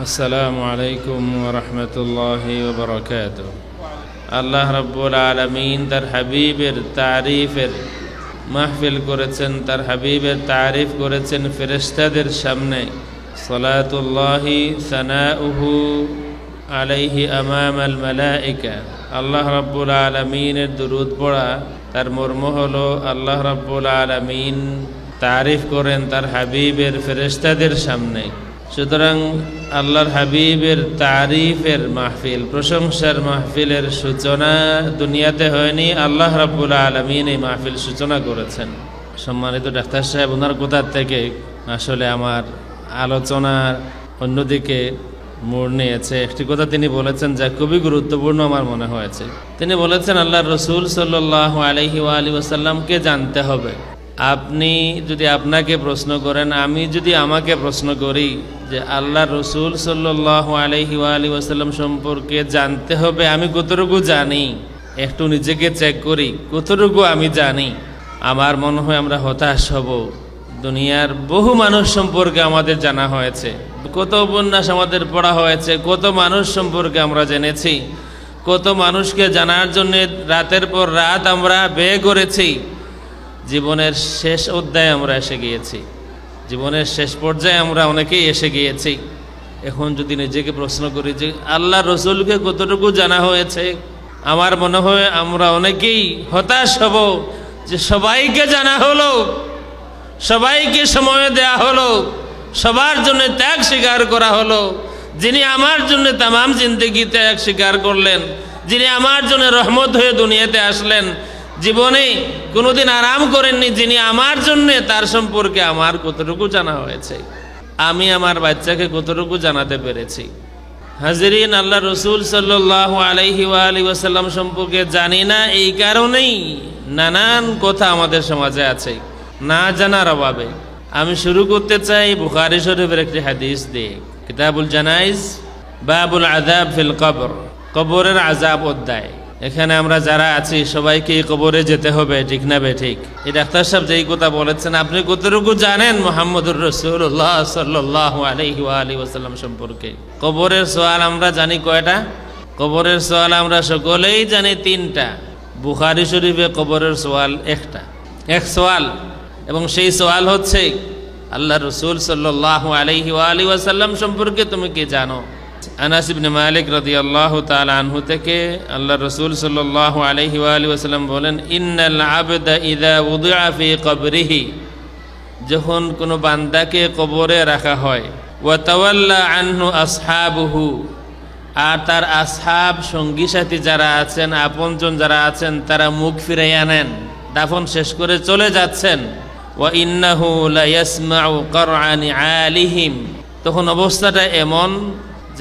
আসসালামু আলাইকুম ওয়া রাহমাতুল্লাহি ওয়া বারাকাতুহু। আল্লাহ রাব্বুল আলামিন তার হাবিবের তারিফের মাহফিল করেছেন, তার হাবিবের তারিফ করেছেন ফেরেশতাদের সামনে। সালাতুল্লাহি সানাউহু আলাইহি আমামাল মালাইকা। আল্লাহ রাব্বুল আলামিনের দুরূদ পড়া তার মর্ম হলো আল্লাহ রাব্বুল আলামিন তারিফ করেন তার হাবিবের ফেরেশতাদের সামনে। সুতরাং আল্লাহর হাবিবের তারিফের মাহফিল, প্রশংসার মাহফিলের সূচনা দুনিয়াতে হয়নি, আল্লাহ রাব্বুল আলামিন এই মাহফিল সূচনা করেছেন। সম্মানিত ডাক্তার সাহেব, ওনার কোথা থেকে আসলে আমার আলোচনার অন্যদিকে মোড় নিয়েছে। একটি কথা তিনি বলেছেন যা খুবই গুরুত্বপূর্ণ আমার মনে হয়েছে। তিনি বলেছেন আল্লাহর রাসূল সাল্লাল্লাহু আলাইহি ওয়া আলিহি ওয়াসাল্লামকে জানতে হবে। আপনি যদি আপনাকে প্রশ্ন করেন, আমি যদি আমাকে প্রশ্ন করি যে আল্লাহর রাসূল সাল্লাল্লাহু আলাইহি ওয়া আলিহি ওয়াসাল্লাম সম্পর্কে জানতে হবে আমি কতটুকু জানি, একটু নিজেকে চেক করি কতটুকু আমি জানি। আমার মনে হয় আমরা হতাশ হব। দুনিয়ার বহু মানুষ সম্পর্কে আমাদের জানা হয়েছে, কত উপন্যাস আমাদের পড়া হয়েছে, কত মানুষ সম্পর্কে আমরা জেনেছি, কত মানুষকে জানার জন্য রাতের পর রাত আমরা ব্যয় করেছি। জীবনের শেষ অধ্যায়ে আমরা এসে গিয়েছি, জীবনের শেষ পর্যায়ে আমরা অনেকেই এসে গিয়েছি। এখন যদি নিজেকে প্রশ্ন করি যে আল্লাহ রসুলকে কতটুকু জানা হয়েছে, আমার মনে হয় আমরা অনেকেই হতাশ হব যে সবাইকে জানা হলো, সবাইকে সময় দেয়া হলো, সবার জন্য ত্যাগ স্বীকার করা হলো। যিনি আমার জন্য তামাম জিন্দেগি ত্যাগ স্বীকার করলেন, যিনি আমার জন্য রহমত হয়ে দুনিয়াতে আসলেন, জীবনে কোনোদিন আরাম করেননি, যিনি আমার জন্য, তার সম্পর্কে আমার কতটুকু জানা হয়েছে, আমি আমার বাচ্চাকে কতটুকু জানাতে পেরেছি। হাজিরিন, আল্লাহ রসুল সাল্লাল্লাহু আলাইহি ওয়া আলিহি ওয়াসাল্লাম সম্পর্কে জানি না, এই কারণেই নানান কথা আমাদের সমাজে আছে না জানার অভাবে। আমি শুরু করতে চাই বুখারী শরীফের একটি হাদিস দিয়ে, কিতাবুল জানাইজ বাবুল আযাব ফিল কবর, কবরের আযাব অধ্যায়। এখানে আমরা যারা আছি সবাইকে কবরে যেতে হবে, ঠিক না বে ঠিক? এই ডাক্তার সাহেব যেই কথা বলেছেন, আপনি কতটুকু জানেন মুহাম্মদুর রাসূলুল্লাহ সাল্লাল্লাহু আলাইহি ওয়া আলিহি ওয়াসাল্লাম সম্পর্কে? কবরের সওয়াল আমরা জানি কয়টা? কবরের সওয়াল আমরা সকলেই জানি তিনটা। বুখারী শরীফে কবরের সওয়াল একটা, এক সওয়াল, এবং সেই সওয়াল হচ্ছে আল্লাহ রাসূল সাল্লাল্লাহু আলাইহি ওয়া আলিহি ওয়াসাল্লাম সম্পর্কে তুমি কি জানো? আনাস ইবনে মালিক রাদিয়াল্লাহু তাআলা আনহু থেকে আল্লাহ রাসূল সাল্লাল্লাহু আলাইহি ওয়া আলিহি ওয়াসাল্লাম বলেন, ইন্নাল আবদা ইযা উদিআ ফি কবরিহি, যখন কোনো বান্দাকে কবরে রাখা হয়, ওয়া তাওয়াল্লা আনহু আসহাবুহু, আর তার আসহাব সঙ্গী সাথী যারা আছেন, আপনজন যারা আছেন, তারা মুখ ফিরাইয়া নেন, দাফন শেষ করে চলে যাচ্ছেন, ওয়া ইন্নাহু লা ইয়াসমাউ করআনি আলিহিম, তখন অবস্থাটা এমন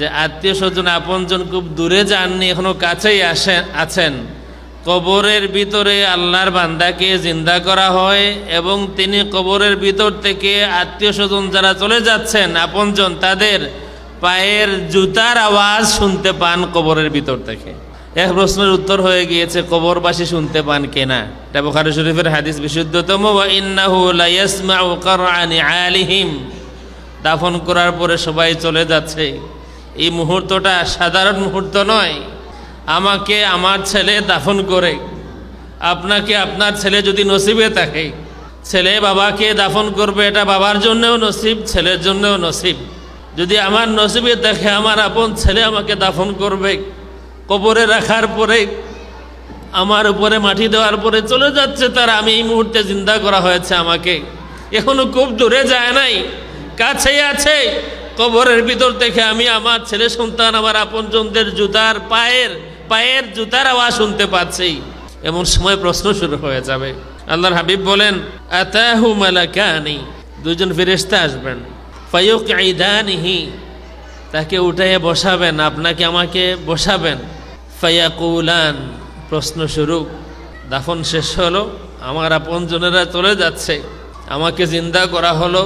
যে আত্মীয় স্বজন আপনজন খুব দূরে যাননি, এখনো কাছেই আছেন। কবরের ভিতরে আল্লাহর বান্দাকে জিন্দা করা হয় এবং তিনি কবরের ভিতর থেকে আত্মীয় স্বজন যারা চলে যাচ্ছেন আপনজন, তাদের পায়ের জুতার আওয়াজ শুনতে পান কবরের ভিতর থেকে। এক প্রশ্নের উত্তর হয়ে গিয়েছে, কবরবাসী শুনতে পান কিনা? এটা বুখারী শরীফের হাদিস, বিশুদ্ধতম। ওয়া ইন্নাহু লা ইয়াসমাউ করআনি আলিহিম, দাফন করার পরে সবাই চলে যাচ্ছে, এই মুহূর্তটা সাধারণ মুহূর্ত নয়। আমাকে আমার ছেলে দাফন করে, আপনাকে আপনার ছেলে যদি নসিবে থাকে, ছেলে বাবাকে দাফন করবে, এটা বাবার জন্যও নসিব, ছেলের জন্যও নসিব। যদি আমার নসিবে দেখে আমার আপন ছেলে আমাকে দাফন করবে, কবরে রাখার পরে আমার উপরে মাটি দেওয়ার পরে চলে যাচ্ছে তারা, আমি এই মুহূর্তে জিন্দা করা হয়েছে আমাকে, এখনো খুব দূরে যায় নাই, কাছেই আছে। কবরের ভিতর থেকে আমি আমার ছেলে সন্তান, আমার আপনজনদের জুতার পায়ের জুতার আওয়াজ শুনতে পাচ্ছি। এমন সময় প্রশ্ন শুরু হয়ে যাবে। আল্লাহর হাবিব বলেন, আতাহু মালাকানি, দুজন ফেরেশতা আসবেন, ফায়ুকঈদানিহি, তাকে উঠাইয়া বসাবেন, আপনাকে আমাকে বসাবেন। ফায়াকুলান, প্রশ্ন শুরু, দাফন শেষ হলো, আমার আপনজনেরা চলে যাচ্ছে, আমাকে জিন্দা করা হলো,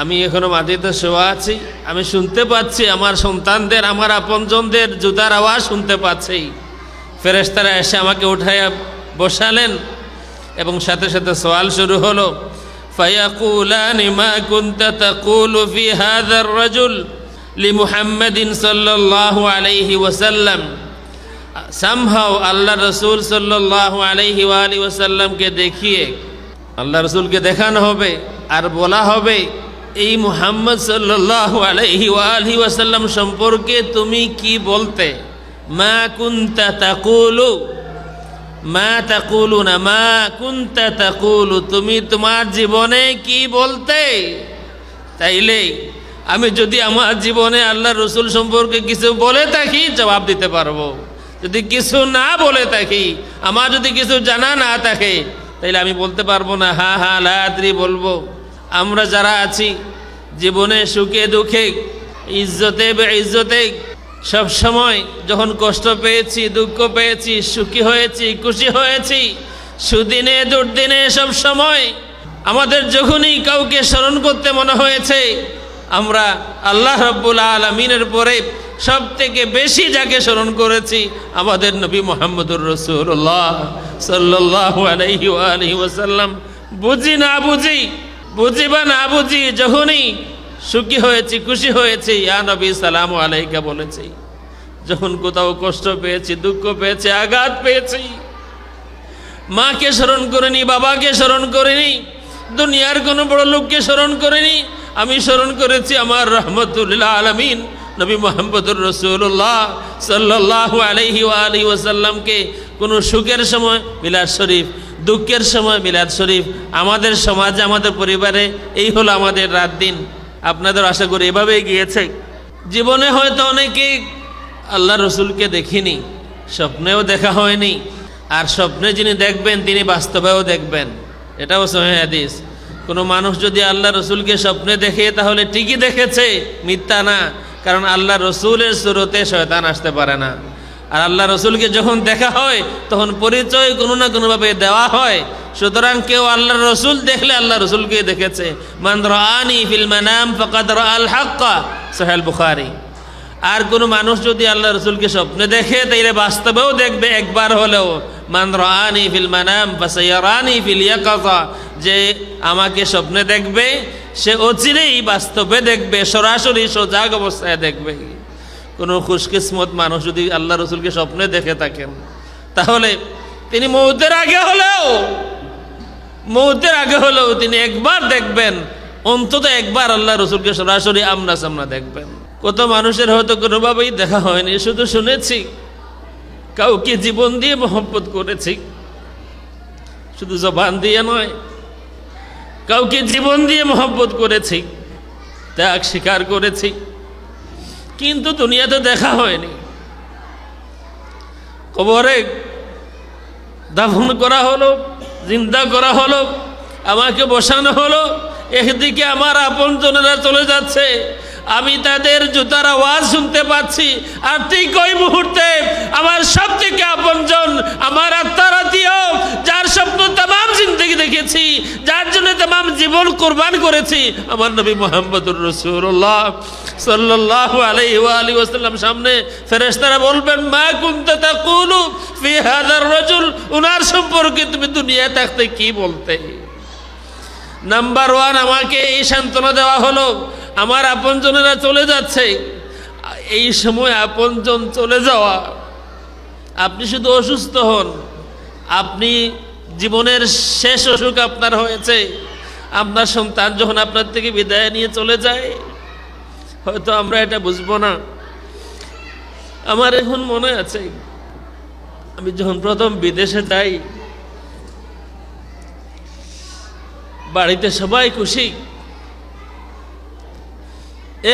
আমি এখনো মাটিতে শোয়া আছি, আমি শুনতে পাচ্ছি আমার সন্তানদের, আমার আপনজনদের জুতার আওয়াজ শুনতে পাচ্ছি। ফেরেশতারা এসে আমাকে উঠাইয়া বসালেন এবং সাথে সাথে সওয়াল শুরু হলো, ফায়াকুলানি মা কুনতা তাকুলু ফি হাযার রাজুল, লি মুহাম্মাদিন সাল্লাল্লাহু আলাইহি ওয়াসাল্লাম। সামহাও আল্লাহ রসুল সাল্লাল্লাহু আলাইহি ওয়াসাল্লামকে দেখিয়ে আল্লাহ রসুলকে দেখানো হবে আর বলা হবে এই মুহাম্মদ সাল্লাল্লাহু আলাইহি ওয়াসাল্লাম সম্পর্কে তুমি কি বলতে? মা কুনতা তাকুলু, মা তাকুলুনা, মা কুনতা তাকুলু, তুমি তোমার জীবনে কি বলতে? তাইলে আমি যদি আমার জীবনে আল্লাহ রসুল সম্পর্কে কিছু বলে থাকি জবাব দিতে পারবো, যদি কিছু না বলে থাকি, আমার যদি কিছু জানা না থাকে, তাইলে আমি বলতে পারবো না। হা হা লা আদরি বলবো। আমরা যারা আছি জীবনে সুখে দুঃখে ইজ্জতে বেইজ্জতে সব সময় যখন কষ্ট পেয়েছি, দুঃখ পেয়েছি, সুখী হয়েছি, খুশি হয়েছি, সুদিনে দুর্দিনে সব সময় আমাদের যখনই কাউকে স্মরণ করতে মনে হয়েছে, আমরা আল্লাহ রাব্বুল আলামিনের পরে সব থেকে বেশি যাকে স্মরণ করেছি আমাদের নবী মুহাম্মদুর রাসূলুল্লাহ সাল্লাল্লাহু আলাইহি ওয়াসাল্লাম। বুঝি না বুঝি, বুঝি বা না বুঝি, যখনই সুখী হয়েছি, খুশি হয়েছি, ইয়া নবী সালামু আলাইকা বলেছি। যখন কোথাও কষ্ট পেয়েছি, দুঃখ পেয়েছি, আঘাত পেয়েছি, মাকে স্মরণ করিনি, বাবাকে স্মরণ করিনি, দুনিয়ার কোনো বড় লোককে স্মরণ করিনি, আমি স্মরণ করেছি আমার রাহমাতুল আলামিন নবী মুহাম্মদুর রাসূলুল্লাহ সাল্লাল্লাহু আলাইহি ওয়াসাল্লামকে। কোনো সুখের সময় মিলাদ শরীফ, দুঃখের সময় মিলাদ শরীফ। আমাদের সমাজে, আমাদের পরিবারে এই হলো আমাদের রাত দিন। আপনাদের আশা করি এভাবেই গিয়েছে। জীবনে হয়তো অনেকেই আল্লাহ রসুলকে দেখিনি, স্বপ্নেও দেখা হয়নি, আর স্বপ্নে যিনি দেখবেন তিনি বাস্তবেও দেখবেন, এটাও সহিহ হাদিস। কোনো মানুষ যদি আল্লাহ রসুলকে স্বপ্নে দেখে তাহলে ঠিকই দেখেছে, মিথ্যা না। কারণ আল্লাহ রসুলের সুরতে শয়তান আসতে পারে না। আর আল্লাহ রসুলকে যখন দেখা হয় তখন পরিচয় কোনো না কোনোভাবে দেওয়া হয়। সুতরাং কেউ আল্লাহ রসুল দেখলে আল্লাহ রসুলকে দেখেছে। মান রাআনি ফিল মানাম ফাকাদ রাআল হাক্কা, সহিহ বুখারী। আর কোনো মানুষ যদি আল্লাহ রসুলকে স্বপ্নে দেখে তাইলে বাস্তবেও দেখবে একবার হলেও। মান রাআনি ফিল মানাম ফাসায়ারানি ফিল ইয়াকাযা, যে আমাকে স্বপ্নে দেখবে সে অচিরেই বাস্তবে দেখবে, সরাসরি সজাগ অবস্থায় দেখবে। কোনো খুশকিসমত মানুষ যদি আল্লাহ রসুলকে স্বপ্নে দেখে থাকেন তাহলে তিনি মৌতের আগে হলেও তিনি একবার দেখবেন, অন্তত একবার আল্লাহ রসুলকে সরাসরি আমনা সামনা দেখবেন। কত মানুষের হয়তো কোনোভাবেই দেখা হয়নি, শুধু শুনেছি। কাউকে জীবন দিয়ে মহব্বত করেছি, শুধু জবান দিয়ে নয়, কাউকে জীবন দিয়ে মহব্বত করেছি, ত্যাগ স্বীকার করেছি, কিন্তু দুনিয়াতে দেখা হয়নি। কবরে দাফন করা হলো, জিন্দা করা হলো, আমাকে বসানো হলো, একদিকে আমার আপনজনেরা চলে যাচ্ছে, আমি তাদের জুতার আওয়াজ শুনতে পাচ্ছি, আর ঠিক ওই মুহূর্তে আমার সব থেকে আপনজন, আমার আত্মার আত্মীয়, যার স্বপ্ন তামাম জিন্দগি দেখেছি, যার জন্য তামাম জীবন কোরবান করেছি, আমার নবী মুহাম্মদুর রাসূলুল্লাহ সাল্লাল্লাহু আলাইহি ওয়াসাল্লাম সামনে ফেরেশতারা বলবেন, মা কুনতা তাকুলু ফি হাযার রাজুল, উনার সম্পর্কে তুমি দুনিয়ায় থাকতে কি বলতে? নাম্বার 1 আমাকে এই সান্ত্বনা দেওয়া হলো, আমার আপনজনেরা চলে যাচ্ছে। এই সময় আপনজন চলে যাওয়া, আপনি শুধু অসুস্থ হন, আপনি জীবনের শেষ অসুখ আপনার হয়েছে, আপনার সন্তান যখন আপনার থেকে বিদায় নিয়ে চলে যায়, হয়তো আমরা এটা বুঝবো না। আমার এখন মনে আছে, আমি যখন প্রথম বিদেশে যাই, বাড়িতে সবাই খুশি।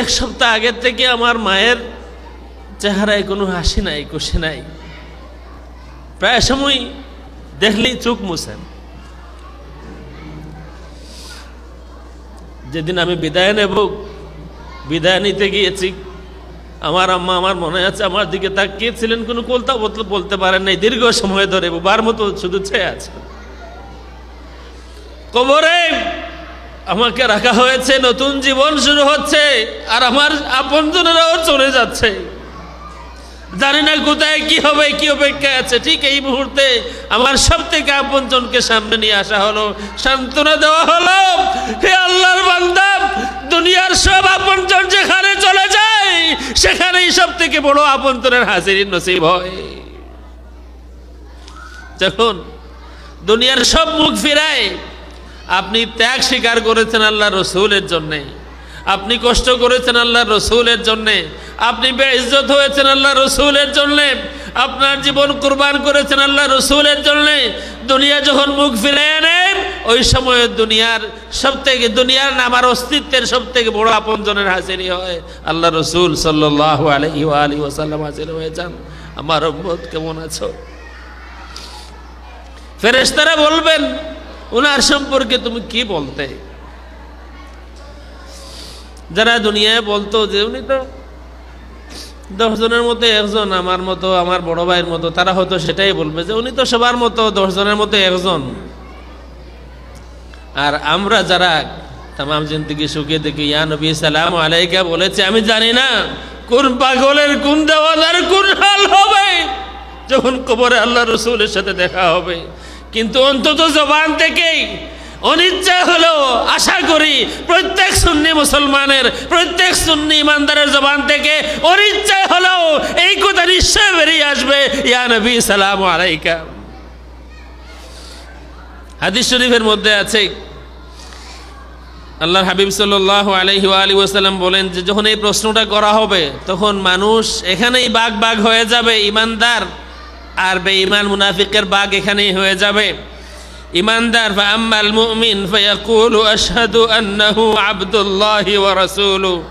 এক সপ্তাহ আগের থেকে আমার মায়ের চেহারায় কোনো হাসি নাই, খুশি নাই, প্রায় সময় দেখলেই চোখ মুছেন। যেদিন আমি বিদায় নেব, বিদায় নিতে গিয়েছি, আমার আম্মা, আমার মনে আছে, আমার দিকে তাকিয়েছিলেন, কোনো কথা বলতে পারেন নাই, দীর্ঘ সময় ধরে বার মতো শুধু চেয়ে আছে। কবরে আমাকে রাখা হয়েছে, নতুন জীবন শুরু হচ্ছে, আর আমার আপনজনেরাও চলে যাচ্ছে। জানি না কোথায় কি হবে, কি অপেক্ষায় আছে। ঠিক এই মুহূর্তে আমার সব থেকে আপনজনকে সামনে নিয়ে আসা হলো, সান্ত্বনা দেওয়া হলো, হে আল্লাহর বান্দা, দুনিয়ার সব আপনজন যেখানে চলে যায়, সেখানেই সব থেকে বড় আপনজনের হাজিরি নসিব হয়। যখন দুনিয়ার সব মুখ ফিরায়, আপনি ত্যাগ স্বীকার করেছেন আল্লাহ রসুলের জন্যে, আপনি কষ্ট করেছেন আল্লাহ রসুলের জন্যে, আপনি বেইজ্জত হয়েছেন আল্লাহ রসুলের জন্যে, আপনার জীবন কুরবান করেছেন আল্লাহ রসুলের জন্যে। দুনিয়া যখন মুখ ফিরিয়ে নেন, ওই সময় দুনিয়ার আমার অস্তিত্বের সব থেকে বড় আপনজনের হাজিরি হয়। আল্লাহ রসুল সাল্লাল্লাহু আলাইহি ওয়া আলিহি ওয়াসাল্লাম হাজির হয়ে যান, আমার উম্মত কেমন আছো? ফেরেশতারা বলবেন, ওনার সম্পর্কে তুমি কি বলতে? যারা দুনিয়ায় বলতো যে উনি তো 10 জনের মতো একজন, আমার মতো, আমার বড় ভাইয়ের মতো, তারা হয়তো সেটাই বলবে যে উনি তো সবার মতো 10 জনের মতো একজন। আর আমরা যারা তামাম জিন্দেগি সুখে দেখি ইয়া নবী সালাম আলাইকা বলেছে, আমি জানি না কোন পাগলের কোন দেওয়ালার কোন হাল হবে যখন কবরে আল্লাহ রসুলের সাথে দেখা হবে। কিন্তু অন্তত জবান থেকেই অনিচ্ছা হলেও আশা করি প্রত্যেক সুন্নি মুসলমানের, প্রত্যেক সুন্নি ইমানদারের জবান থেকে অনিচ্ছা হলেও এই কথা নিশ্চয় বেরিয়ে আসবে, ইয়া নবী সালাম আলাইকা। হাদিস শরীফের মধ্যে আছে, আল্লাহর হাবিব সাল্লাল্লাহু আলাইহি ওয়া আলিহি ওয়াসাল্লাম বলেন যে যখন এই প্রশ্নটা করা হবে তখন মানুষ এখানেই ভাগ ভাগ হয়ে যাবে, ইমানদার আর বেঈমান মুনাফিকের ভাগ এখানেই হয়ে যাবে। ইমানদার ফাআম্মাল মুমিন ফায়াকুলু আশহাদু আন্নাহু আবদুল্লাহি ওয়া রাসূলুহু,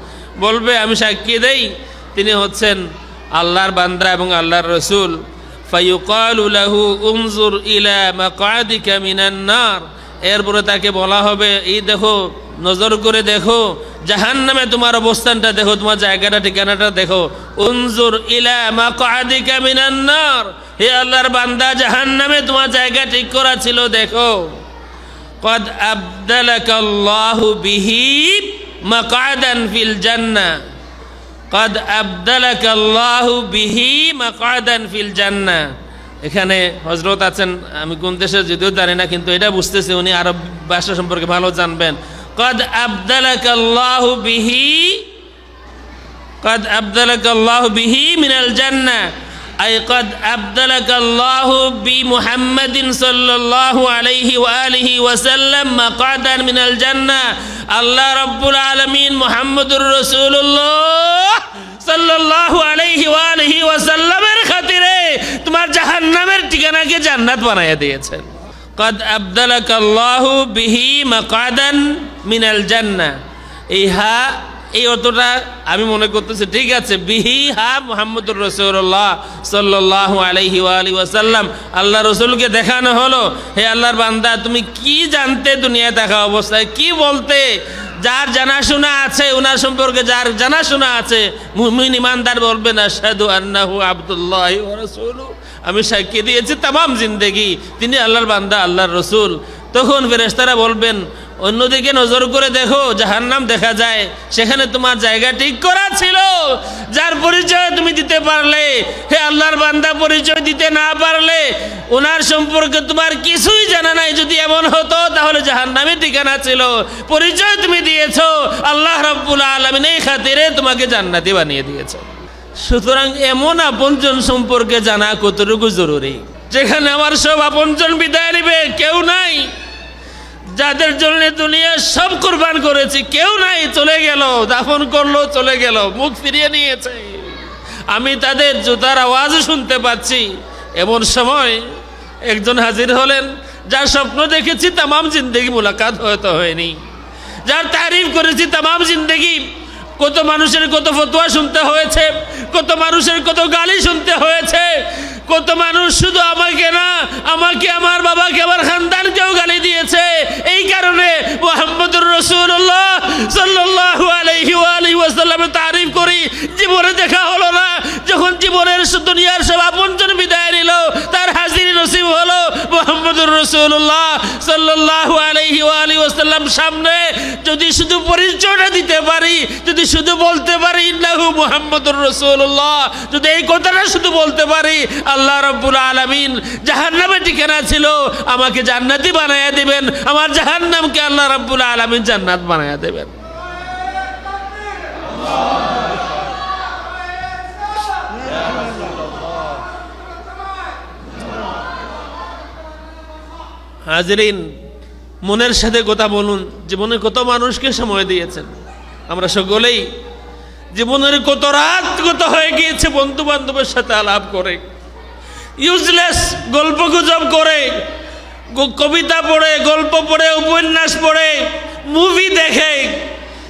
বলবে আমি সাক্ষী দেই তিনি হচ্ছেন আল্লাহর বান্দা এবং আল্লাহর রাসূল। ফায়ুকালু লাহু উনজুর ইলা মাকআদিকা মিনান নার, এরপরে তাকে বলা হবে এই দেখো, নজর করে দেখো জাহান্নামে তোমার অবস্থানটা দেখো, তোমার জায়গাটা ঠিকানাটা দেখো। উনজুর ইলা মাকআদিকা মিনান নার, হে আল্লাহর বান্দা জাহান্নামে তোমার জায়গা ঠিক করা ছিল দেখো। কদ আবদালাকাল্লাহু বিহি মাকআদান ফিল জান্নাহ, কদ আবদালাকাল্লাহু বিহি মাকআদান ফিল জান্নাহ। এখানে হযরত আছেন, আমি কোন দেশের যদিও জানি না, কিন্তু এটা বুঝতেছি উনি আরব ভাষা সম্পর্কে ভালো জানবেন। কদ আবদালাকাল্লাহু বিহি, কদ আবদালাকাল্লাহু বিহি মিনাল জান্নাহ, আই কদ আবদালাকাল্লাহু বিমুহাম্মাদিন সাল্লাল্লাহু আলাইহি ওয়া আলিহি ওয়াসাল্লাম মাকআদান মিনাল জান্নাহ। আল্লাহ রাব্বুল আলামিন মুহাম্মদুর রাসূলুল্লাহ সাল্লাল্লাহু আলাইহি ওয়া আলিহি ওয়াসাল্লামের খাতিরে তোমার জাহান্নামের ঠিকানাকে জান্নাত বানায়া দিয়েছেন। কদ আবদালাকাল্লাহু বিহি মাকআদান মিনাল জান্নাহ, এই অর্থটা আমি মনে করতেছি ঠিক আছে। বিহি হা মুহাম্মদুর রাসূলুল্লাহ সাল্লাল্লাহু আলাইহি ওয়া আলিহি ওয়াসাল্লাম, আল্লাহ রসুলকে দেখানো হলো হে আল্লাহর বান্দা তুমি কি জানতে দুনিয়ায় থাকা অবস্থায়, কি বলতে? যার জানাশোনা আছে ওনার সম্পর্কে, যার জানাশোনা আছে মুমিন ইমানদার বলবেন আশহাদু আন্নাহু আবদুল্লাহি ওয়া রাসূলুহু, আমি সাক্ষী দিয়েছি তামাম জিন্দেগি তিনি আল্লাহর বান্দা, আল্লাহর রসুল। তখন ফেরেশতারা বলবেন অন্যদিকে নজর করে দেখো, জাহান্নাম দেখা যায়, সেখানে তোমার জায়গা ঠিক করা ছিল। যার পরিচয় তুমি দিতে পারলে, হে আল্লাহর বান্দা পরিচয় দিতে না পারলে, ওনার সম্পর্কে তোমার কিছুই জানা নাই, যদি এমন হতো তাহলে জাহান্নামে ঠিকানা ছিল। পরিচয় তুমি দিয়েছো, আল্লাহ রাব্বুল আলামিন এই খাতিরে তোমাকে জান্নাতি বানিয়ে দিয়েছে। সুতরাং এমন আপনজন সম্পর্কে জানা কতটুকু জরুরি, যেখানে আমার সব আপনজন বিদায় নিবে, কেউ নাই, যাদের জন্য দুনিয়া সব কুরবান করেছি কেউ নাই, চলে গেল, দাফন করলো চলে গেল, মুখ ফিরিয়ে নিয়েছে, আমি তাদের জুতার আওয়াজও শুনতে পাচ্ছি। এমন সময় একজন হাজির হলেন যার স্বপ্ন দেখেছি তামাম জিন্দেগি মুলাকাত হয়তো হয়নি, যার তারিফ করেছি তামাম জিন্দেগি, কত মানুষের কত ফতোয়া শুনতে হয়েছে, কত মানুষের কত গালি শুনতে হয়েছে, কত মানুষ শুধু আমাকে না, আমাকে, আমার বাবাকে, আমার খানদানকেও গালি দিয়েছে। এই কারণে মুহাম্মদুর রাসূলুল্লাহ সাল্লাল্লাহু আলাইহি ওয়া আলিহি ওয়াসাল্লামের তারিফ করি। জীবনে দেখা হলো না, যখন জীবনের দুনিয়ার সব আপনজন বিদায় নিল, তার হাজিরি নসিব হলো মুহাম্মদুর রাসূলুল্লাহ সাল্লাল্লাহু আলাইহি ওয়া আলিহি ওয়াসাল্লাম সামনে। যদি শুধু পরিচয়টা দিতে পারি, যদি শুধু বলতে পারি ইন্নাহু মুহাম্মদুর রাসূলুল্লাহ, যদি এই কথাটা শুধু বলতে পারি, আল্লাহ রাব্বুল আলামিন জাহান্নামে ঠিকানা ছিল আমাকে জান্নাতি বানায়া দিবেন, আমার জাহান্নামকে আল্লাহ রাব্বুল আলামিন জান্নাত বানায়া দেবেন। হাজরিন, মনের সাথে কথা বলুন। জীবনে কত মানুষকে সময় দিয়েছেন, আমরা সকলেই জীবনের কত রাত কত হয়ে গিয়েছে বন্ধু বান্ধবের সাথে আলাপ করে, ইউজলেস গল্প গুজব করে, কবিতা পড়ে, গল্প পড়ে, উপন্যাস পড়ে, মুভি দেখে,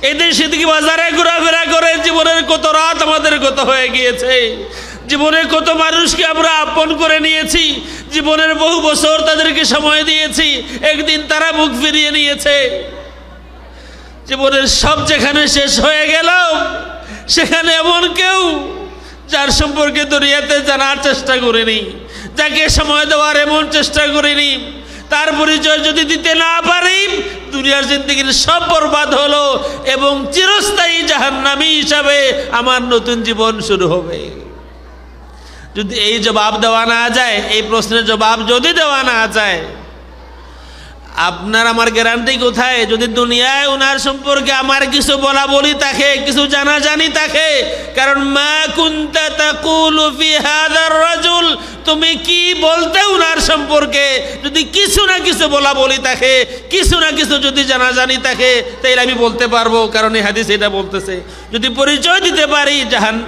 এদের সেদিকে বাজারে ঘোরাফেরা করে। জীবনের কত রাত আমাদের কত হয়ে গিয়েছে, জীবনে কত মানুষকে আমরা আপন করে নিয়েছি, জীবনের বহু বছর তাদেরকে সময় দিয়েছি, একদিন তারা মুখ ফিরিয়ে নিয়েছে। জীবনের সব যেখানে শেষ হয়ে গেল, সেখানে এমন কেউ যার সম্পর্কে দুনিয়াতে জানার চেষ্টা করিনি, যাকে সময় দেওয়ার এমন চেষ্টা করিনি, তার পরিচয় যদি দিতে না পারি, দুনিয়ার জিন্দেগির সব বরবাদ হলো এবং চিরস্থায়ী জাহান্নামী হিসাবে আমার নতুন জীবন শুরু হবে। যদি এই জবাব দেওয়া না যায়, এই প্রশ্নের জবাব যদি দেওয়া না যায়, আপনার আমার গ্যারান্টি কোথায়? যদি দুনিয়ায় ওনার সম্পর্কে আমার কিছু বলা বলি থাকে, কিছু জানাজানি থাকে, কারণ মা কুনতা তাকুলু ফি হাযার রাজুল, তুমি কি বলতে ওনার সম্পর্কে যদি কিছু না কিছু বলা বলি থাকে, কিছু না কিছু যদি জানাজানি থাকে, তাইলে আমি বলতে পারবো, কারণ এই হাদিস এটা বলতেছে। যদি পরিচয় দিতে পারি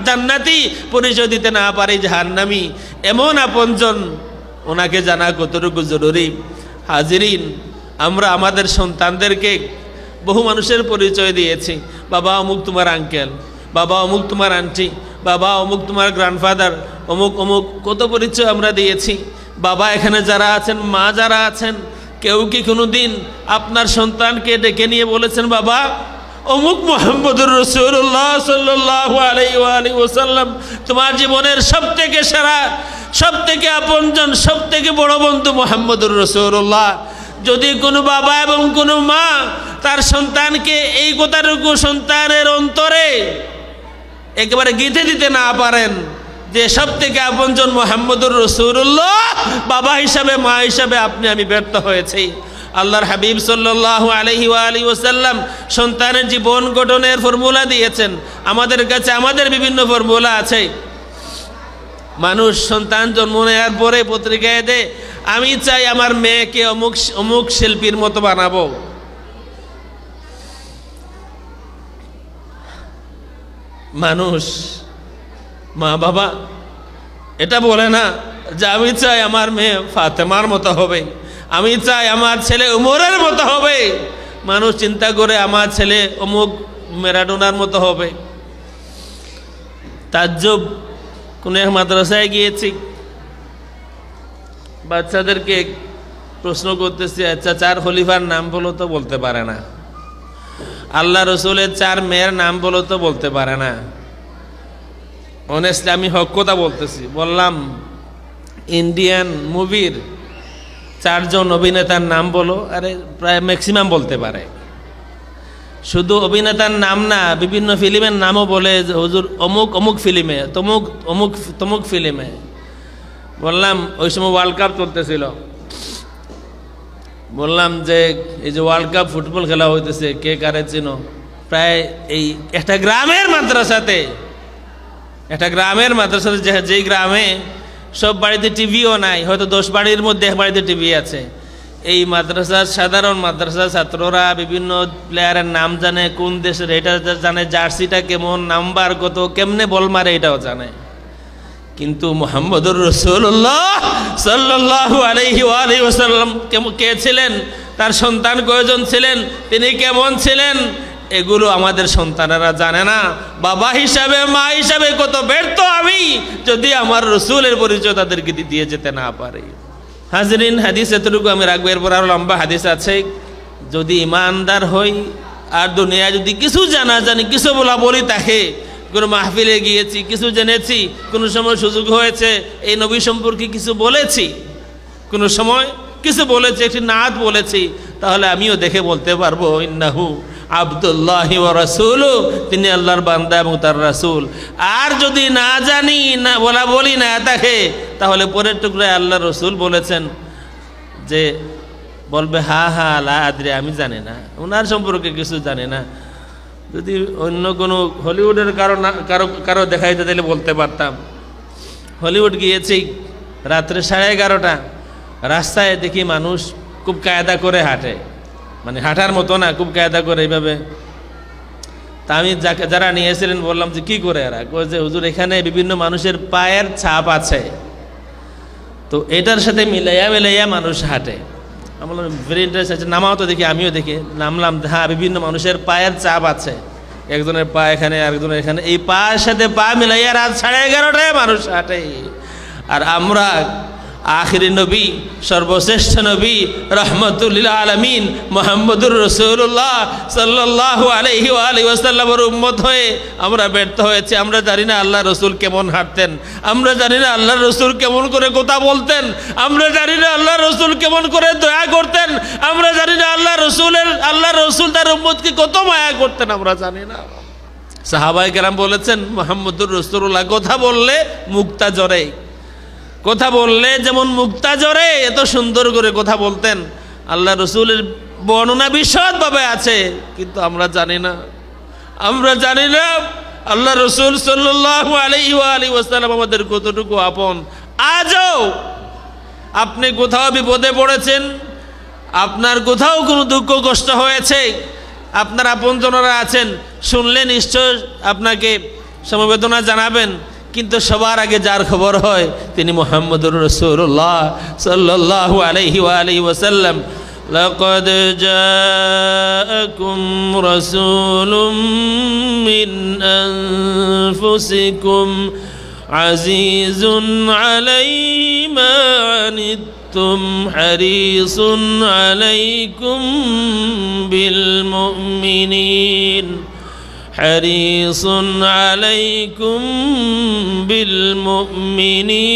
জান্নাতি, পরিচয় দিতে না পারি জাহান্নামী, এমন আপনজন, ওনাকে জানা কতটুকু জরুরি। হাজিরিন, আমরা আমাদের সন্তানদেরকে বহু মানুষের পরিচয় দিয়েছি। বাবা অমুক তোমার আঙ্কেল, বাবা অমুক তোমার আন্টি, বাবা অমুক তোমার গ্র্যান্ডফাদার, অমুক অমুক কত পরিচয় আমরা দিয়েছি। বাবা এখানে যারা আছেন, মা যারা আছেন, কেউ কি কোনো দিন আপনার সন্তানকে ডেকে নিয়ে বলেছেন, বাবা অমুক মুহাম্মদুর রাসূলুল্লাহ সাল্লাল্লাহু আলাইহি ওয়াসাল্লাম তোমার জীবনের সবথেকে সেরা, সবথেকে আপনজন, সবথেকে বড় বন্ধু মুহাম্মদুর রাসূলুল্লাহ? যদি কোনো বাবা এবং কোনো মা তার সন্তানকে এই কথাটুকু সন্তানের অন্তরে একেবারে গেঁথে দিতে না পারেন যে সবথেকে আপনজন মুহাম্মদুর রাসূলুল্লাহ, বাবা হিসাবে, মা হিসাবে আপনি আমি ব্যর্থ হয়েছি। আল্লাহর হাবিব সাল্লাল্লাহু আলাইহি ওয়াসাল্লাম সন্তানের জীবন গঠনের ফর্মুলা দিয়েছেন। আমাদের কাছে আমাদের বিভিন্ন ফর্মুলা আছে। মানুষ সন্তান জন্ম নেওয়ার পরে পত্রিকায় দেয়, আমি চাই আমার মেয়েকে অমুক অমুক শিল্পীর মতো বানাবো। মানুষ, মা বাবা এটা বলে না যে আমি চাই আমার মেয়ে ফাতেমার মতো হবে, আমি চাই আমার ছেলে উমরের মতো হবে। মানুষ চিন্তা করে আমার ছেলে অমুক ম্যারাডোনার মতো হবে। তাজ্জব, কোনো এক মাদ্রাসায় গিয়েছি, বাচ্চাদেরকে প্রশ্ন করতেছি, আচ্ছা 4 খলিফার নাম বলো তো, বলতে পারে না। আল্লাহ রসুলের 4 মেয়ের নাম বলো তো, বলতে পারে না। অনেস্টলি আমি হক কথা বলতেছি। বললাম ইন্ডিয়ান মুভির 4 জন অভিনেতার নাম বলো, আরে প্রায় ম্যাক্সিমাম বলতে পারে। শুধু অভিনেতার নাম না, বিভিন্ন ফিল্মের নামও বলে, হুজুর অমুক অমুক ফিল্মে, তমুক অমুক তমুক ফিল্মে। বললাম ওই সময় ওয়ার্ল্ড কাপ চলতেছিল, বললাম যে এই যে ওয়ার্ল্ড কাপ ফুটবল খেলা হইতেছে, কে কারে চিনো? প্রায় এই একটা গ্রামের মাদ্রাসাতে, যেই গ্রামে সব বাড়িতে টিভিও নাই, হয়তো 10 বাড়ির মধ্যে 1 বাড়িতে টিভি আছে। এই মাদ্রাসার সাধারণ মাদ্রাসার ছাত্ররা বিভিন্ন প্লেয়ারের নাম জানে, কোন দেশের এটা জানে, জার্সিটা কেমন, নাম্বার কত, কেমনে বল মারে এটাও জানে। কিন্তু মুহাম্মদুর রাসূলুল্লাহ সাল্লাল্লাহু আলাইহি ওয়াসাল্লাম কে ছিলেন, তার সন্তান কয়জন ছিলেন, তিনি কেমন ছিলেন, এগুলো আমাদের সন্তানেরা জানে না। বাবা হিসাবে, মা হিসাবে কত ব্যর্থ আমি যদি আমার রসুলের পরিচয় তাদেরকে দিয়ে যেতে না পারি। হাজরিন, হাদিস এতটুকু আমি রাখবো, এরপর আরো লম্বা হাদিস আছে। যদি ইমানদার হই আর দুনিয়ায় যদি কিছু জানি, কিছু বলি তাকে, কোনো মাহফিলে গিয়েছি, কিছু জেনেছি, কোনো সময় সুযোগ হয়েছে এই নবী সম্পর্কে কিছু বলেছি, কোনো সময় কিছু বলেছি, একটি নাত বলেছি, তাহলে আমিও দেখে বলতে পারবো ইন্নাহু আব্দুল্লাহি ওয়া রাসূলু, তিনি আল্লাহর বান্দা এবং তার রাসূল। আর যদি না জানি, না বলি না তাকে, তাহলে পরের টুকরায় আল্লাহ রসুল বলেছেন যে বলবে হা হা লা আদরি, আমি জানি না, ওনার সম্পর্কে কিছু জানি না। যদি অন্য কোনো হলিউডের কারো দেখাইতে দিলে বলতে পারতাম। হলিউড গিয়েছি, রাত্রে 11:30, রাস্তায় দেখি মানুষ খুব কায়দা করে হাঁটে, মানে হাঁটার মতো না, খুব কায়দা করে এইভাবে। তা আমি যারা নিয়েছিলেন বললাম যে কী করে এরা, যে হুজুর এখানে বিভিন্ন মানুষের পায়ের ছাপ আছে, তো এটার সাথে মিলাইয়া মানুষ হাঁটে। আমি বললাম ভেরি ইন্টারেস্ট, নামাও তো দেখি। আমিও দেখি, নামলাম, হ্যাঁ বিভিন্ন মানুষের পায়ের ছাপ আছে, একজনের পা এখানে আরেকজনের এখানে, এই পায়ের সাথে পা মিলাইয়া রাত 11:30টায় মানুষ হাঁটে। আর আমরা আখিরি নবী, সর্বশ্রেষ্ঠ নবী, রহমতুল্লিল আলামিন মুহাম্মদুর রাসূলুল্লাহ সাল্লাল্লাহু আলাইহি ওয়া আলিহি ওয়াসাল্লামের উম্মত হয়ে আমরা ব্যর্থ হয়েছি। আমরা জানি না আল্লাহ রসুল কেমন হাঁটতেন, আমরা জানি না আল্লাহ রসুল কেমন করে কথা বলতেন, আমরা জানি না আল্লাহ রসুল কেমন করে দয়া করতেন, আমরা জানি না আল্লাহ রসুল তার উম্মতকে কত মায়া করতেন, আমরা জানি না। সাহাবায়ে কেরাম বলেছেন মুহাম্মদুর রাসূলুল্লাহ কথা বললে মুক্তা জ্বরে, কথা বললে যেমন মুক্তা জ্বরে, এত সুন্দর করে কথা বলতেন। আল্লাহ রসুলের বর্ণনা বিশদভাবে আছে, কিন্তু আমরা জানি না আল্লাহ রসুল সাল্লাল্লাহু আলাইহি ওয়া আলিহি ওয়াসাল্লাম আমাদের কতটুকু আপন। আজও আপনি কোথাও বিপদে পড়েছেন, আপনার কোথাও কোনো দুঃখ কষ্ট হয়েছে, আপনার আপনজনরা আছেন, শুনলে নিশ্চয় আপনাকে সমবেদনা জানাবেন, কিন্তু সবার আগে যার খবর হয় তিনি মুহাম্মদুর রাসূলুল্লাহ সাল্লাল্লাহু আলাইহি ওয়া আলিহি ওয়াসাল্লাম। লাকাদ জাআকুম রাসূলুম মিন আনফুসিকুম আজিজুন আলাইহি মা আনিতুম হারিসুন আলাইকুম বিল মুমিনিন حريص عليكم بالمؤمنين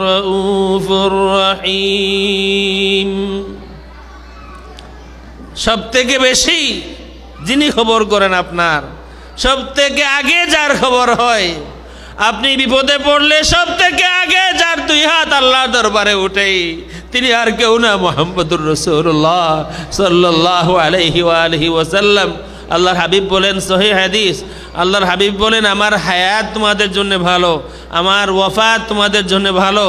رؤوف رحيم। সবথেকে বেশি যিনি খবর করেন আপনার, সবথেকে আগে যার খবর হয়, আপনি বিপদে পড়লে সবথেকে আগে যার দুই হাত আল্লাহর দরবারে উঠে, তিনি আর কেউ না, মুহাম্মদুর রাসূলুল্লাহ সাল্লাল্লাহু আলাইহি ওয়া আলিহি ওয়াসাল্লাম। আল্লাহর হাবিব বলেন, সহিহ হাদিস, আল্লাহর হাবিব বলেন আমার হায়াত তোমাদের জন্য ভালো, আমার ওয়াফাত তোমাদের জন্য ভালো।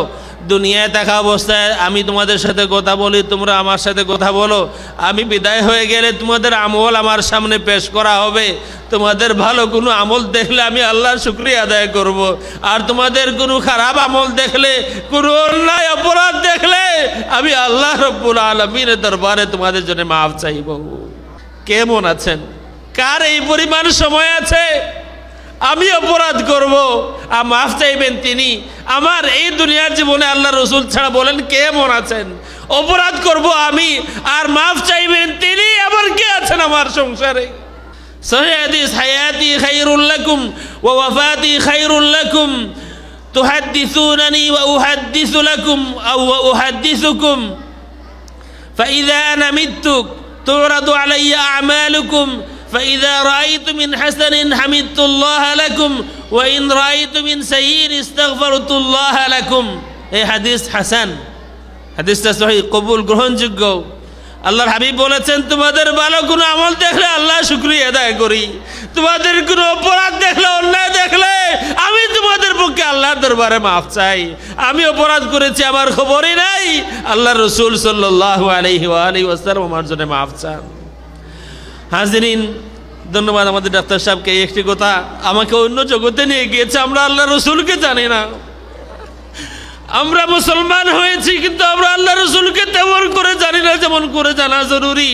দুনিয়ায় থাকা অবস্থায় আমি তোমাদের সাথে কথা বলি, তোমরা আমার সাথে কথা বলো, আমি বিদায় হয়ে গেলে তোমাদের আমল আমার সামনে পেশ করা হবে। তোমাদের ভালো কোনো আমল দেখলে আমি আল্লাহর শুকরিয়া আদায় করব, আর তোমাদের কোনো খারাপ আমল দেখলে, কোনো অন্যায় অপরাধ দেখলে আমি আল্লাহ রব্বুল আলামিনের দরবারে তোমাদের জন্য মাফ চাইব। কেমন আছেন? কার এই পরিমাণ সময় আছে আমি অপরাধ করব আর মাফ চাইবেন তিনি? আমার এই দুনিয়ার জীবনে আল্লাহ রসুল ছাড়া বলেন কেমন আছেন? অপরাধ করব আমি আর মাফ চাইবেন তিনি, আবার কে আছেন আমার সংসারে? সহিহ হাদিস, হায়াতি খায়রুল লাকুম ওয়া ওয়াফাতি খায়রুল লাকুম, তুহাদ্দিসুনানি ওয়া উহাদ্দিসু লাকুম আও ওয়া উহাদ্দিসুকুম, ফাইযা আনা মিততু তুরাদু আলাইয়া আমালুকুম فإذا رأيت من حسن حمدت الله لكم وإن رأيت من سيء استغفرت الله لكم। এই হাদিস হাসান, হাদিসটা সহিহ, কবুল, গ্রহণযোগ্য। আল্লাহর হাবিব বলেছেন তোমাদের ভালো কোনো আমল দেখলে আল্লাহ শুকরিয়া আদায় করি, তোমাদের কোনো অপরাধ দেখলে, অন্যায় দেখলে আমি তোমাদের পক্ষে আল্লাহর দরবারে মাফ চাই। আমি অপরাধ করেছি আমার খবরই নাই, আল্লাহ রসুল সাল্লাল্লাহু আলাইহি ওয়া আলিহি ওয়াসাল্লাম আমার জন্য মাফ চান। হাজিরিন, ধন্যবাদ আমাদের ডাক্তার সাহেবকে। এই একটি কথা আমাকে অন্য জগতে নিয়ে গিয়েছে, আমরা আল্লাহ রসুলকে জানি না। আমরা মুসলমান হয়েছি কিন্তু আমরা আল্লাহ রসুলকে তেমন করে জানি না যেমন করে জানা জরুরি।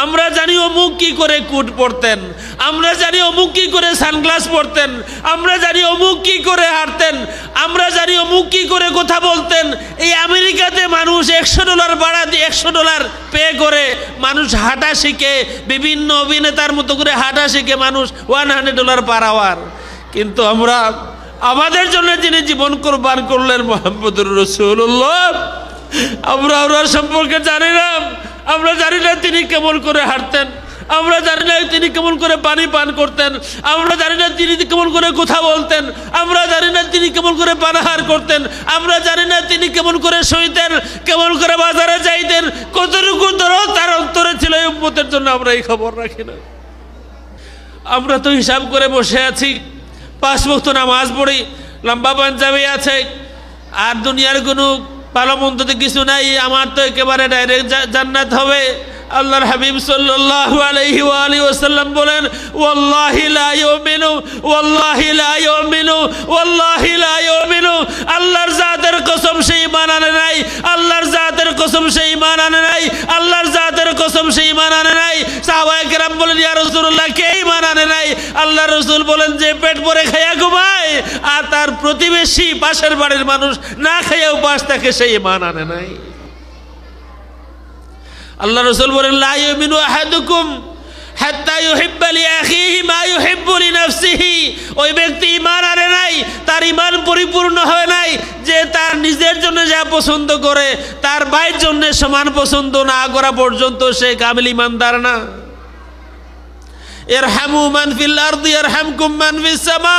আমরা জানি অমুক কি করে কোট পরতেন, আমরা জানি অমুক কি করে সানগ্লাস পরতেন, আমরা জানি অমুক কি করে হাঁটতেন, আমরা জানি অমুক কি করে কথা বলতেন। এই আমেরিকাতে মানুষ $100 ভাড়া দিয়ে, $100 পে করে মানুষ হাঁটা শিখে, বিভিন্ন অভিনেতার মতো করে হাঁটা শিখে মানুষ $100 পার আওয়ার। কিন্তু আমরা আমাদের জন্য যিনি জীবন কোরবান করলেন মুহাম্মদুর রাসূলুল্লাহ, আমরা ওনার সম্পর্কে জানি না। আমরা জানি না তিনি কেমন করে হাঁটতেন, আমরা জানি না তিনি কেমন করে পানি পান করতেন, আমরা জানি না তিনি কেমন করে কথা বলতেন, আমরা জানি না তিনি কেমন করে পানাহার করতেন, আমরা জানি না তিনি কেমন করে শুইতেন, কেমন করে বাজারে যাইতেন, কতটুকু দরদ তার অন্তরে ছিল এই উম্মতের জন্য আমরা এই খবর রাখি না। আমরা তো হিসাব করে বসে আছি, 5 ওয়াক্ত নামাজ পড়ি, লম্বা পাঞ্জাবি আছে, আর দুনিয়ার কোনো ভালো মন্দতে কিছু নাই, আমার তো একেবারে ডাইরেক্ট জান্নাত হবে। আল্লাহর হাবিব সাল্লাল্লাহু আলাইহি ওয়া আলিহি ওয়াসাল্লাম বলেন, ওয়াল্লাহি লা ইউমিনু, ওয়াল্লাহি লা ইউমিনু, ওয়াল্লাহি লা ইউমিনু। আল্লাহর জাতের কসম সে ঈমান আনে নাই, আল্লাহর জাতের কসম সে ঈমান আনে নাই, আল্লাহর জাতের কসম সে ঈমান আনে নাই। সাহাবায়ে কেরাম বলেন, ইয়া রাসূলুল্লাহ, কে ঈমান আনে নাই? আল্লাহর রাসূল বলেন, যে পেট ভরে খায়া ঘুমায় আর তার প্রতিবেশী পাশের বাড়ির মানুষ না খায়া উপাস থাকে, সে ঈমান আনে নাই। আল্লাহ রাসূল বলেন, লা ইউমিনু আহাদুকুম হাত্তা ইউহিব্বা লিআখিহি মা ইউহিব্বু লিনাফসিহি। ওই ব্যক্তি ঈমান আনে নাই, তার ঈমান পরিপূর্ণ হয় নাই যে তার নিজের জন্য যা পছন্দ করে তার ভাইয়ের জন্য সমান পছন্দ না করা পর্যন্ত সে কামিল ঈমানদার না। ইরহামু মান ফিল আরদি ইয়ারহামকুম মান ফিস সামা।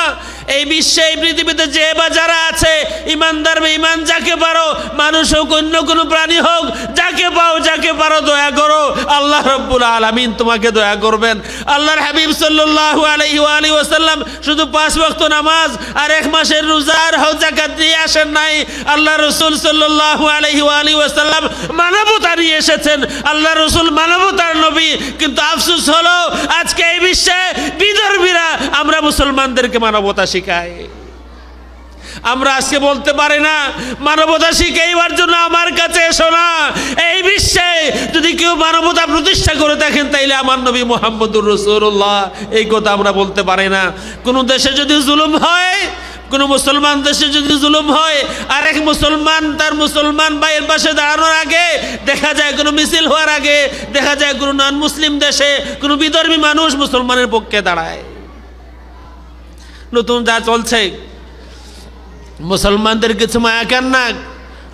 এই বিশ্বে, এই পৃথিবীতে যে বা যারা আছে, ঈমানদার বেঈমান যাকে পারো, মানুষ হোক অন্য কোনো প্রাণী হোক, যাকে পাও যাকে পারো দয়া করো, আল্লাহ রাব্বুল আলামিন তোমাকে দয়া করবেন। আল্লাহর হাবিব সাল্লাল্লাহু আলাইহি ওয়া আলিহি ওয়াসাল্লাম শুধু 5 ওয়াক্ত নামাজ আর 1 মাসের রোজা আর হজ যাকাত দিয়ে আসেন নাই। আল্লাহ রাসূল সাল্লাল্লাহু আলাইহি ওয়া আলিহি ওয়াসাল্লাম মানবতা নিয়ে এসেছেন। আল্লাহ রাসূল মানবতার নবী। কিন্তু আফসোস হলো আজকে এই বিশ্বে বিধর্মীরা আমরা মুসলমানদেরকে মানবতা শিখাই। আমরা আজকে বলতে পারি না মানবতা শিখাইবার জন্য আমার কাছে এসো না। এই বিশ্বে যদি কেউ মানবতা প্রতিষ্ঠা করে থাকেন তাইলে আমার নবী মুহাম্মদুর রাসূলুল্লাহ। এই কথা আমরা বলতে পারি না। কোন দেশে যদি জুলুম হয়, কোন মুসলমান দেশে যদি জুলুম হয়, আর এক মুসলমান তার মুসলমান ভাইয়ের পাশে দাঁড়ানোর আগে দেখা যায়, কোনো মিছিল হওয়ার আগে দেখা যায় কোনো নন মুসলিম দেশে কোনো বিধর্মী মানুষ মুসলমানের পক্ষে দাঁড়ায়। নতুন যা চলছে, মুসলমানদের কিছু মায়া কান্না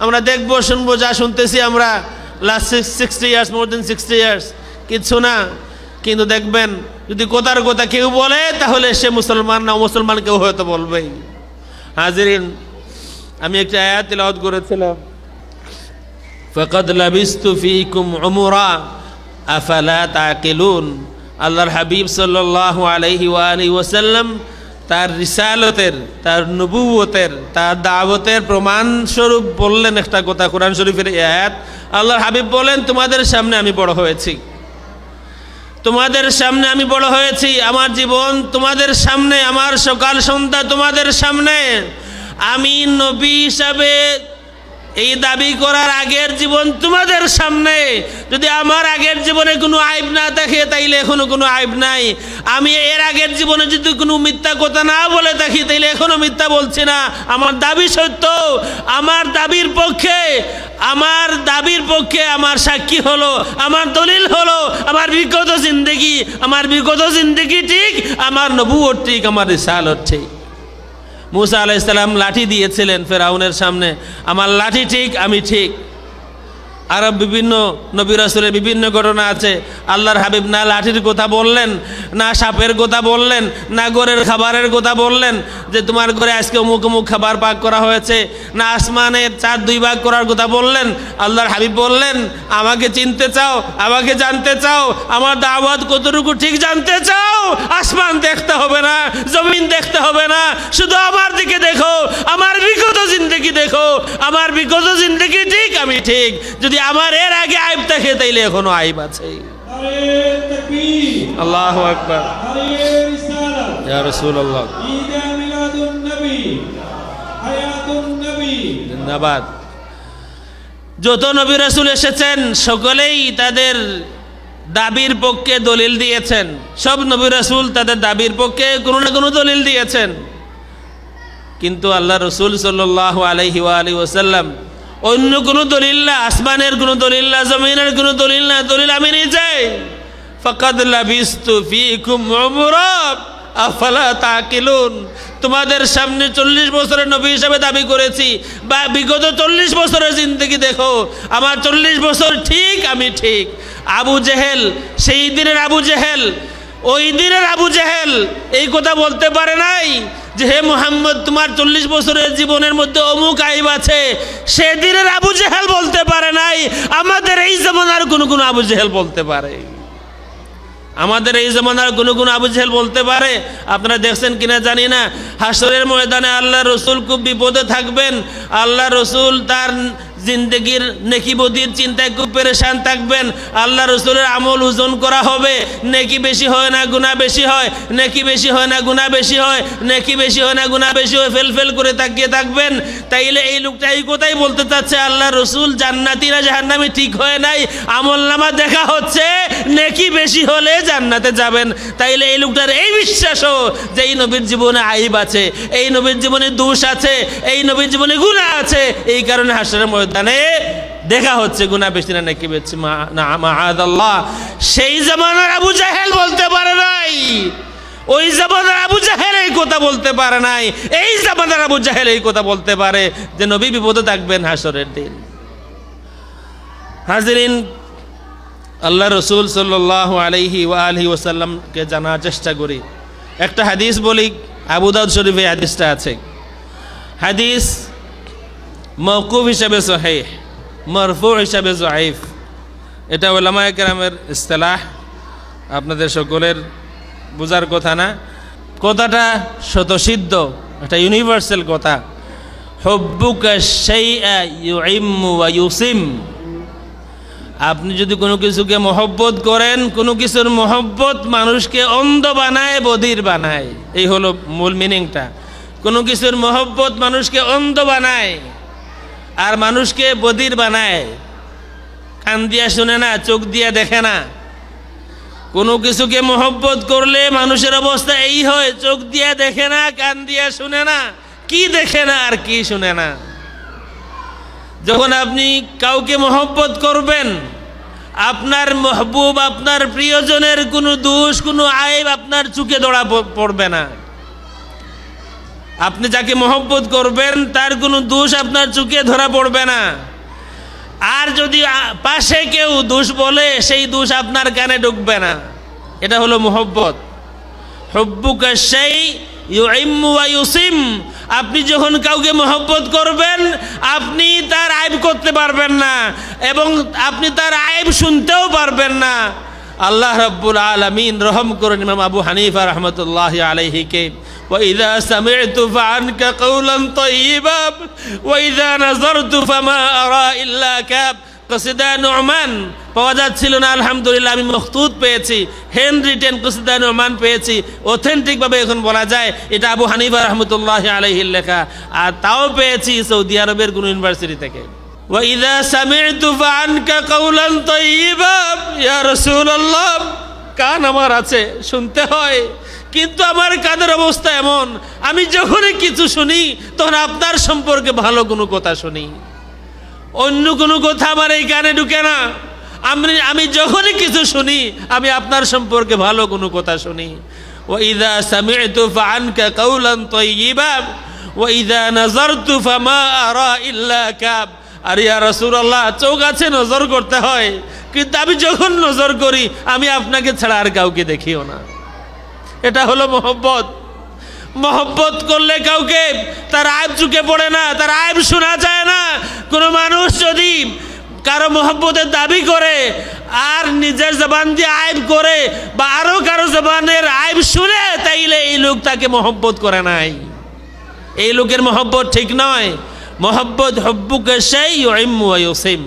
আমরা দেখবো, শুনবো, যা শুনতেছি আমরা লাস্ট 60 ইয়ার্স, মোর দেন 60 ইয়ার্স, কিচ্ছু না। কিন্তু দেখবেন যদি কথার কথা কেউ বলে তাহলে সে মুসলমান না, মুসলমান কেউ হয়তো বলবেই। হাজিরিন, আমি একটা আয়াত তিলাওয়াত করেছিলাম, ফাকাদ লাবিস্তু ফীকুম উমরা আফালা তাকিলুন। আল্লাহর হাবিব সাল্লাল্লাহু আলাইহি ওয়া আলিহি ওয়াসাল্লাম তার রিসালতের, তার নবুয়তের, তার দাওয়াতের প্রমাণ স্বরূপ বললেন একটা কথা, কোরআন শরীফের আয়াত। আল্লাহর হাবিব বলেন, তোমাদের সামনে আমি বড় হয়েছি, তোমাদের সামনে আমি বড় হয়েছি, আমার জীবন তোমাদের সামনে, আমার সকাল সন্ধ্যা তোমাদের সামনে। আমি নবী হিসাবে এই দাবি করার আগের জীবন তোমাদের সামনে। যদি আমার আগের জীবনে কোনো আইব না থাকে তাইলে এখনো কোনো আইব নাই। আমি এর আগের জীবনে যদি কোনো মিথ্যা কথা না বলে থাকি তাইলে এখনো মিথ্যা বলছি না। আমার দাবি সত্য, আমার দাবির পক্ষে, আমার দাবির পক্ষে আমার সাক্ষী হলো, আমার দলিল হলো আমার বিগত জিন্দেগি। আমার বিগত জিন্দেগি ঠিক, আমার নবুয়ত ঠিক, আমার রিসালত ঠিক। মুসা আলাইহিস সালাম লাঠি দিয়েছিলেন ফেরাউনের সামনে, আমার লাঠি ঠিক, আমি ঠিক। আরব বিভিন্ন নবী রাসূলের বিভিন্ন ঘটনা আছে। আল্লাহর হাবিব না লাঠির কথা বললেন, না সাপের কথা বললেন, না ঘরের খাবারের কথা বললেন যে তোমার ঘরে আজকে অমুক অমুক খাবার পাক করা হয়েছে, না আসমানের চাঁদ 2 ভাগ করার কথা বললেন। আল্লাহর হাবিব বললেন, আমাকে চিনতে চাও, আমাকে জানতে চাও, আমার দাওয়াত কতটুকু ঠিক জানতে চাও, আসমান দেখতে হবে না, জমিন দেখতে হবে না, শুধু আমার দিকে দেখো, আমার বিগত জিন্দেগি দেখো। আমার বিগত জিন্দেগি ঠিক, আমি ঠিক। যদি আমার এর আগে আইব থাকে তাইলে এখনো আইব আছে। আল্লাহু আকবার, ইয়া রাসূলুল্লাহ, জিন্দাবাদ। যত নবী রাসূল এসেছেন সকলেই তাদের দাবির পক্ষে দলিল দিয়েছেন। সব নবী রাসূল তাদের দাবির পক্ষে কোনো না কোনো দলিল দিয়েছেন। কিন্তু আল্লাহ রাসূল সাল্লাল্লাহু আলাইহি ওয়া আলিহি ওয়াসাল্লাম অন্য কোনো দলিল না, আসমানের কোনো দলিল না, জমিনের কোনো দলিল না, দলিল আমি নিজেই। ফাকাদ লাবিস্তু ফীকুম উমরা আফালা তাকিলুন। তোমাদের সামনে 40 বছরের নবী হিসাবে দাবি করেছি, বা বিগত 40 বছরের জিন্দেগি দেখো, আমার 40 বছর ঠিক, আমি ঠিক। আবু জেহেল, সেই দিনের আবু জেহেল, ওই দিনের আবু জেহেল এই কথা বলতে পারে নাই যে হে মুহাম্মদ তোমার 40 বছরের জীবনের মধ্যে অমুক আইব আছে। সেদিনের আবু জেহেল বলতে পারে নাই, আমাদের এই জামানার কোন কোন আবু জেহেল বলতে পারে। আমাদের এই জামানার কোন কোন আবু জেহেল বলতে পারে। আপনারা দেখছেন কিনা জানি না, হাসরের ময়দানে আল্লাহ রসুল খুব বিপদে থাকবেন। আল্লাহ রসুল তার জিন্দগির নেকি বদির চিন্তায় খুব পেরেশান থাকবেন। আল্লাহ রসুলের আমল ওজন করা হবে, নেকি বেশি হয় না গুনাহ বেশি হয়, নেকি বেশি হয় না গুনাহ বেশি হয়, নেকি বেশি হয় না গুনাহ বেশি হয়, ফেল ফেল করে তাকিয়ে থাকবেন। তাইলে এই লোকটা এই কথাই বলতে চাচ্ছে আল্লাহ রসুল জান্নাতি না জাহান্নামী ঠিক হয় নাই, আমল নামা দেখা হচ্ছে, নেকি বেশি হলে জান্নাতে যাবেন। তাইলে এই লোকটার এই বিশ্বাসও যে এই নবীর জীবনে আইব আছে, এই নবীর জীবনে দোষ আছে, এই নবীর জীবনে গুনাহ আছে, এই কারণে হাসরের ময়দানে দেখা হচ্ছে গুনাহ বেশি না নাকি বেশি, মাআযাল্লাহ। সেই জামানার আবু জাহেল বলতে পারে নাই, ওই জামানার আবু জাহেল এই কথা বলতে পারে নাই, এই জামানার আবু জাহেল এই কথা বলতে পারে যে নবী বিপদে থাকবেন হাসরের দিন। হাজিরিন, আল্লাহ রসুল সাল্লাল্লাহু আলাইহি ওয়া আলিহি ওয়াসাল্লামকে জানার চেষ্টা করি। একটা হাদিস বলি, আবু দাউদ শরীফে হাদিসটা আছে। হাদিস মওকুফ হিসাবে সহিহ, মারফু হিসাবে যায়েফ। এটা উলামায়ে কেরামের ইসতিলাহ, আপনাদের সকলের বোঝার কথা না। কথাটা স্বতঃসিদ্ধ, একটা ইউনিভার্সাল কথা। হুব্বুকা শাইআ ইউইম্মু ওয়া ইউসিম। আপনি যদি কোনো কিছুকে মহব্বত করেন, কোনো কিছুর মহব্বত মানুষকে অন্ধ বানায়, বধির বানায়। এই হলো মূল মিনিংটা। কোনো কিছুর মহব্বত মানুষকে অন্ধ বানায় আর মানুষকে বধির বানায়। কান দিয়া শুনে না, চোখ দিয়া দেখে না। কোনো কিছুকে মহব্বত করলে মানুষের অবস্থা এই হয়, চোখ দিয়া দেখে না, কান দিয়া শুনে না, কি দেখে না আর কি শুনে না। যখন আপনি কাউকে মহব্বত করবেন, আপনার মহবুব, আপনার প্রিয়জনের কোনো দোষ, কোনো আইব আপনার চোখে ধরা পড়বে না। আপনি যাকে মহব্বত করবেন তার কোনো দোষ আপনার চোখে ধরা পড়বে না। আর যদি পাশে কেউ দোষ বলে, সেই দোষ আপনার কানে ঢুকবে না। এটা হলো মহব্বত। হুব্বুকা শাই ইউইম্মু ওয়া ইউসিম। আপনি যখন কাউকে মহব্বত করবেন, আপনি তার আইব করতে পারবেন না এবং আপনি তার আইব শুনতেও পারবেন না। আল্লাহ রাব্বুল আলামিন রহম করেন ইমাম আবু হানিফা রাহমাতুল্লাহি আলাইহিকে। وإذا سمعت فعنك قولا طيبا وإذا نظرت فما أرى إلا كاب। কসিদা নুমান পাওয়া যাচ্ছিল না, আলহামদুলিল্লাহ আমি মখতুত পেয়েছি, হ্যান্ড রিটেন কসিদা নুমান পেয়েছি, অথেন্টিকভাবে এখন বলা যায় এটা আবু হানিফা রাহমাতুল্লাহি আলাইহির লেখা, আর তাও পেয়েছি সৌদি আরবের কোন ইউনিভার্সিটি থেকে। وإذا سمعت فعنك قولا طيبا يا رسول الله। কান আমার আছে, শুনতে হয়, কিন্তু আমার কানের অবস্থা এমন, আমি যখনই কিছু শুনি তখন আপনার সম্পর্কে ভালো কোনো কথা শুনি, অন্য কোনো কথা আমার এই কানে ঢুকে না। আমি যখনই কিছু শুনি আমি আপনার সম্পর্কে ভালো কোনো কথা শুনি। وإذا سمعت فعنك قولا طيبا وإذا نظرت فما أرى إلا كاب। আর ইয়া রাসূলুল্লাহ, চোখ আছে, নজর করতে হয়, কিন্তু আমি যখন নজর করি আমি আপনাকে ছাড়া আর কাউকে দেখিও না। এটা হলো মহব্বত। মহব্বত করলে কাউকে তার আইব চুকে পড়ে না, তার আইব শোনা যায় না। কোনো মানুষ যদি কারো মহব্বতের দাবি করে আর নিজের জবান দিয়ে আইব করে বা আরো কারো জবানের আইব শুনে, তাইলে এই লোক তাকে মহব্বত করে নাই, এই লোকের মহব্বত ঠিক নয়। মহব্বত হুব্বুকা শাই ইউইম্মু ওয়া ইউসিম।